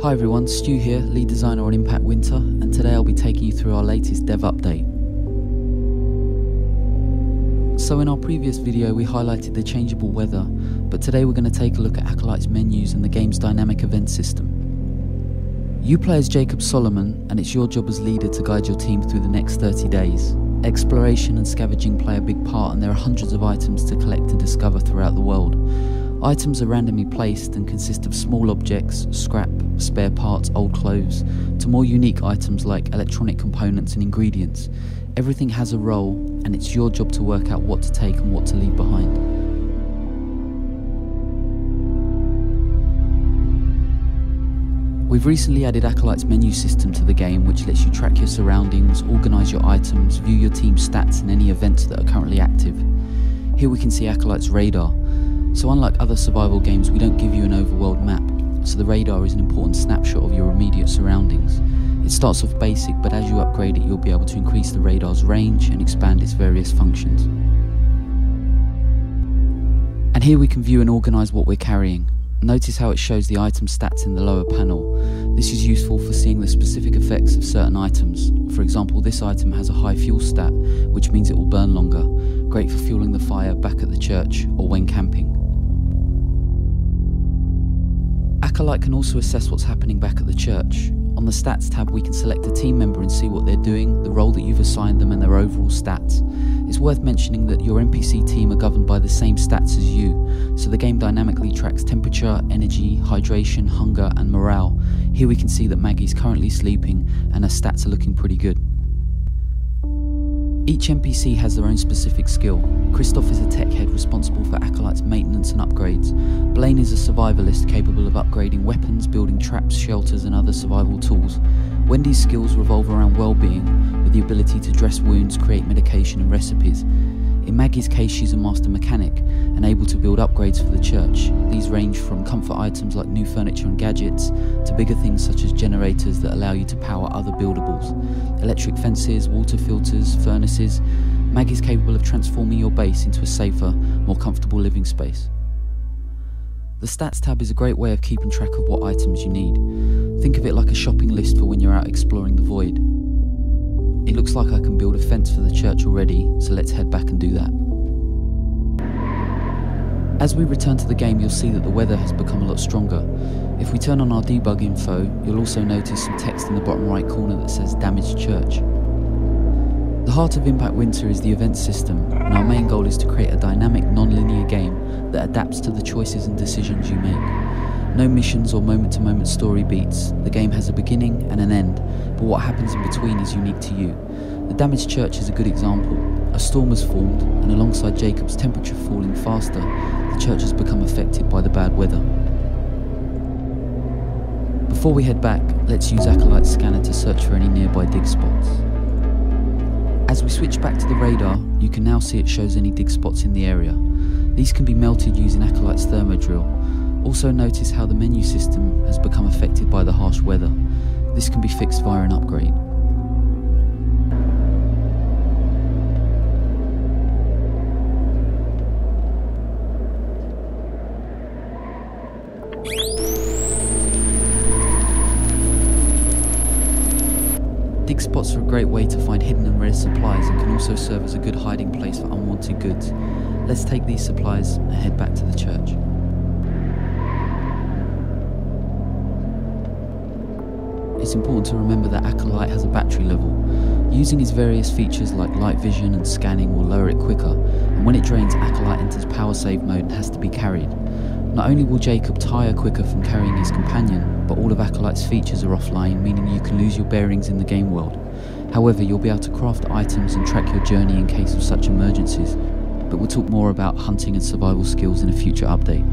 Hi everyone, Stu here, lead designer on Impact Winter, and today I'll be taking you through our latest dev update. So in our previous video we highlighted the changeable weather, but today we're going to take a look at Acolyte's menus and the game's dynamic event system. You play as Jacob Solomon, and it's your job as leader to guide your team through the next 30 days. Exploration and scavenging play a big part, and there are hundreds of items to collect and discover throughout the world. Items are randomly placed and consist of small objects, scrap, spare parts, old clothes, to more unique items like electronic components and ingredients. Everything has a role, and it's your job to work out what to take and what to leave behind. We've recently added Acolyte's menu system to the game, which lets you track your surroundings, organise your items, view your team's stats and any events that are currently active. Here we can see Acolyte's radar. So unlike other survival games, we don't give you an overworld map, so the radar is an important snapshot of your immediate surroundings. It starts off basic, but as you upgrade it, you'll be able to increase the radar's range and expand its various functions. And here we can view and organise what we're carrying. Notice how it shows the item stats in the lower panel. This is useful for seeing the specific effects of certain items. For example, this item has a high fuel stat, which means it will burn longer, great for fueling the fire back at the church or when camping. Acolyte can also assess what's happening back at the church. On the stats tab we can select a team member and see what they're doing, the role that you've assigned them and their overall stats. It's worth mentioning that your NPC team are governed by the same stats as you, so the game dynamically tracks temperature, energy, hydration, hunger and morale. Here we can see that Maggie's currently sleeping and her stats are looking pretty good. Each NPC has their own specific skill. Christoph is a tech head responsible for Acolyte's maintenance and upgrades. Blaine is a survivalist capable of upgrading weapons, building traps, shelters and other survival tools. Wendy's skills revolve around well-being, with the ability to dress wounds, create medication and recipes. In Maggie's case, she's a master mechanic and able to build upgrades for the church. These range from comfort items like new furniture and gadgets to bigger things such as generators that allow you to power other buildables. Electric fences, water filters, furnaces. Maggie's capable of transforming your base into a safer, more comfortable living space. The stats tab is a great way of keeping track of what items you need. Think of it like a shopping list for when you're out exploring the void. It looks like I can build a fence for the church already, so let's head back and do that. As we return to the game, you'll see that the weather has become a lot stronger. If we turn on our debug info, you'll also notice some text in the bottom right corner that says damaged church. The heart of Impact Winter is the event system, and our main goal is to create a dynamic, non-linear game that adapts to the choices and decisions you make. No missions or moment-to-moment story beats. The game has a beginning and an end, but what happens in between is unique to you. The damaged church is a good example. A storm has formed, and alongside Jacob's temperature falling faster, the church has become affected by the bad weather. Before we head back, let's use Acolyte's scanner to search for any nearby dig spots. As we switch back to the radar, you can now see it shows any dig spots in the area. These can be melted using Acolyte's thermodrill. Also notice how the menu system has become affected by the harsh weather. This can be fixed via an upgrade. Dig spots are a great way to find hidden and rare supplies and can also serve as a good hiding place for unwanted goods. Let's take these supplies and head back to the church. It's important to remember that Acolyte has a battery level. Using his various features like light vision and scanning will lower it quicker, and when it drains, Acolyte enters power save mode and has to be carried. Not only will Jacob tire quicker from carrying his companion, but all of Acolyte's features are offline, meaning you can lose your bearings in the game world. However, you'll be able to craft items and track your journey in case of such emergencies, but we'll talk more about hunting and survival skills in a future update.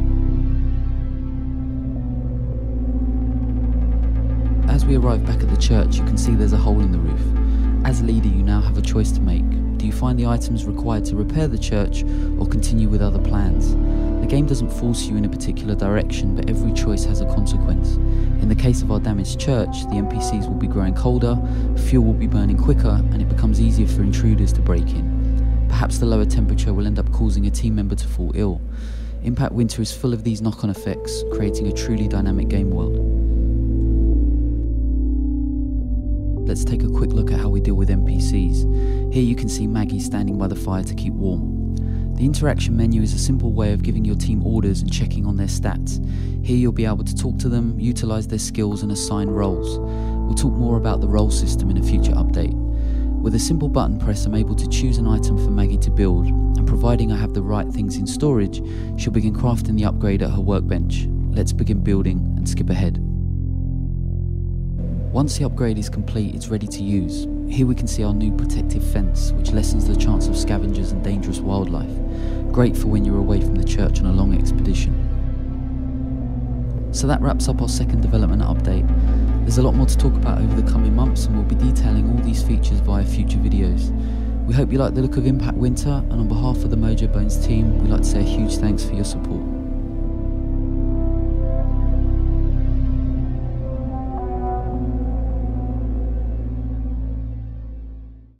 As we arrive back at the church, you can see there's a hole in the roof. As leader, you now have a choice to make. Do you find the items required to repair the church or continue with other plans? The game doesn't force you in a particular direction, but every choice has a consequence. In the case of our damaged church, the NPCs will be growing colder, fuel will be burning quicker, and it becomes easier for intruders to break in. Perhaps the lower temperature will end up causing a team member to fall ill. Impact Winter is full of these knock-on effects, creating a truly dynamic game world. let's take a quick look at how we deal with NPCs. Here you can see Maggie standing by the fire to keep warm. The interaction menu is a simple way of giving your team orders and checking on their stats. Here you'll be able to talk to them, utilise their skills and assign roles. We'll talk more about the role system in a future update. With a simple button press, I'm able to choose an item for Maggie to build, and providing I have the right things in storage, she'll begin crafting the upgrade at her workbench. Let's begin building and skip ahead. Once the upgrade is complete, it's ready to use. Here we can see our new protective fence, which lessens the chance of scavengers and dangerous wildlife. Great for when you're away from the church on a long expedition. So that wraps up our second development update. There's a lot more to talk about over the coming months, and we'll be detailing all these features via future videos. We hope you like the look of Impact Winter, and on behalf of the Mojo Bones team, we'd like to say a huge thanks for your support.